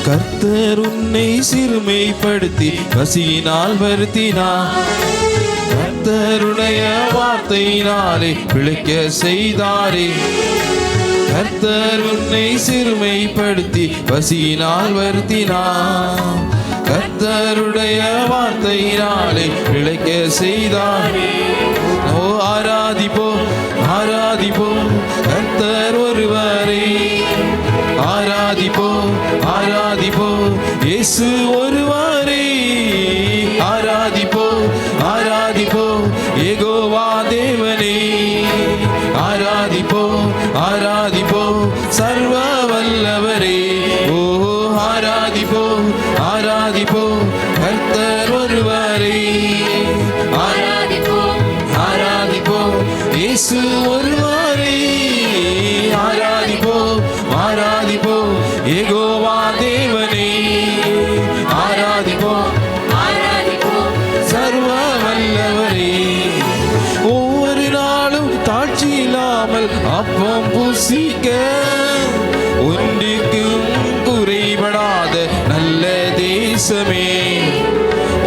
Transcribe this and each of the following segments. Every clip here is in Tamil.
கர்த்தர் உன்னை சிறுமைப்படுத்தி பசியினால் வருத்தினார். கர்த்தருடைய வார்த்தையினாலே பிழைக்க செய்தாரே. கர்த்தர் உன்னை சிறுமைப்படுத்தி பசியினால் வருத்தினார். கர்த்தருடைய வார்த்தையினாலே பிழைக்க செய்தாரே. ஓ ஆராதிப்போம் ஆராதிப்போம் கர்த்தர் ஒருவரே. ஆராதிப்போம் ஆராதிப்போம் இயேசு ஒருவரே. ஆராதிப்போம் ஆராதிப்போம் யெகோவா தேவனே. ஆராதிப்போம் ஆராதிப்போம் சர்வ வல்லவரே. ஓ ஆராதிப்போம் ஆராதிப்போம் கர்த்தர் ஒருவரே. ஆராதிப்போம் ஆராதிப்போம் இயேசு ஒருவரே. ஆராதிப்போம் ஆராதிப்போம் யெகோவா தேவனே. ஆராதிப்போம் ஆராதிப்போம் சர்வ வல்லவரே. ஒவ்வொரு நாளும் தாட்சி இல்லாமல் அப்பம் புசிக்க ஒன்றுக்கும் குறைபடாத நல்ல தேசமே.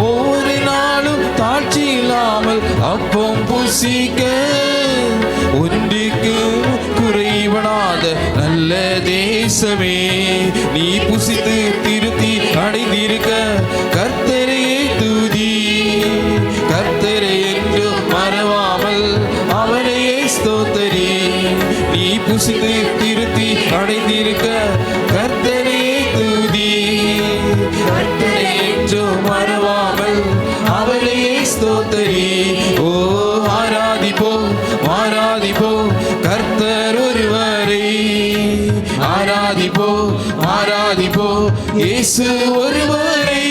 ஒவ்வொரு நாளும் தாட்சி இல்லாமல் அப்பம் புசிக்க ஒன்றுக்கும் குறைபடாத நல்ல தேசமே. நீ புசித்து திருத்தி அடைந்திருக்க கர்த்தரையே துதி. கர்த்தரை என்று மறவாமல் அவனையே ஸ்தோத்தரி. நீ புசித்து திருத்தி அடைந்திருக்க கர்த்தரையே துதி. கர்த்தரை என்று மறவாமல் அவனையே ஸ்தோத்தரி. ஓ ஆராதிப்போம் ஆராதிப்போம் கர்த்தர் ஒருவரே. ஆராதிப்போம் ஆராதிப்போம் இயேசு ஒருவரே.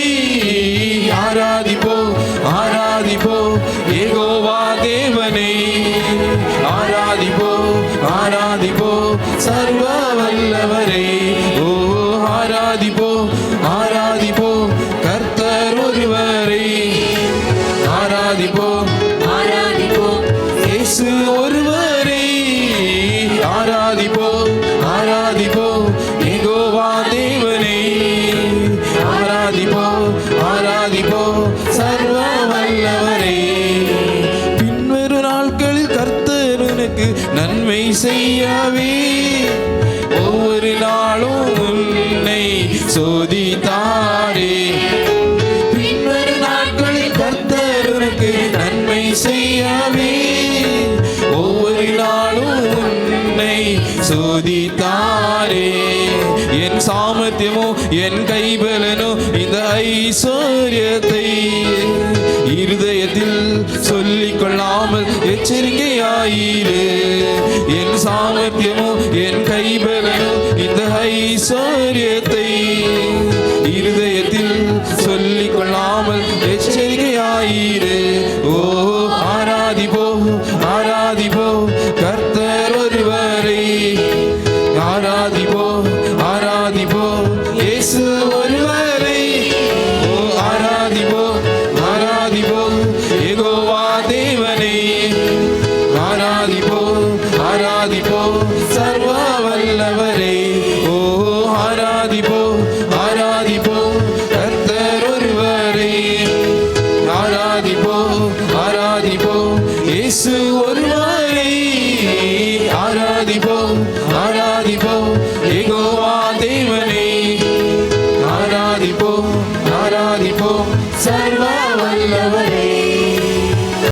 ஆராதிப்போம் ஆராதிப்போம் யெகோவா தேவனே. ஆராதிப்போம் ஆராதிப்போம் சர்வ வல்லவரே. ஓ ஆராதிப்போம் ஆராதிப்போம் கர்த்தர் ஒருவரே. ஆராதிப்போம் ஆராதிப்போம் இயேசு ஒருவரே. ஆராதிப்போம் ஆராதிப்போம் யெகோவா தேவனே. ஆராதிப்போம் ஆராதிப்போம் சர்வ வல்லவரே. பின்வரும் நாட்களில் கர்த்தர் உனக்கு நன்மை செய்யவே ஒவ்வொரு நாளும் உன்னை சோதித்தாரே. பின்வரும் நாட்களில் கர்த்தர் உனக்கு நன்மை செய்யவே ஒவ்வொரு நாளும் உன்னை சோதித்தாரே. என் சாமர்த்தியமோ என் கைபலனோ இந்த ஐஸ்வர்யத்தை இருதயத்தில் சொல்லிக் கொள்ளாமல் எச்சரிக்கையாயிரு. என் சாமர்த்தியமோ என் கைபலனோ இந்த ஐஸ்வர்யத்தை இருதயத்தில் சொல்லிக் கொள்ளாமல் எச்சரிக்கையாயிரு. ஓ ஆராதிப்போம் ஆராதிப்போம் கர்த்தர் ஒருவரே. ஆராதிப்போம் ஆராதிப்போம் இயேசு ஒருவரே. ஓ ஆராதிப்போம் ஆராதிப்போம் யெகோவா தேவனே. ஆராதிப்போம் ஆராதிப்போம் சர்வ வல்லவரே. ஓ ஆராதிப்போம் ஆராதிப்போம் கர்த்தர் ஒருவரே. ஆராதிப்போம் ஆராதிப்போம் இயேசு ஒருவரே. ஆராதிப்போம் ஆராதிப்போம் யெகோவா தேவனே. ஆராதிப்போம் ஆராதிப்போம் சர்வ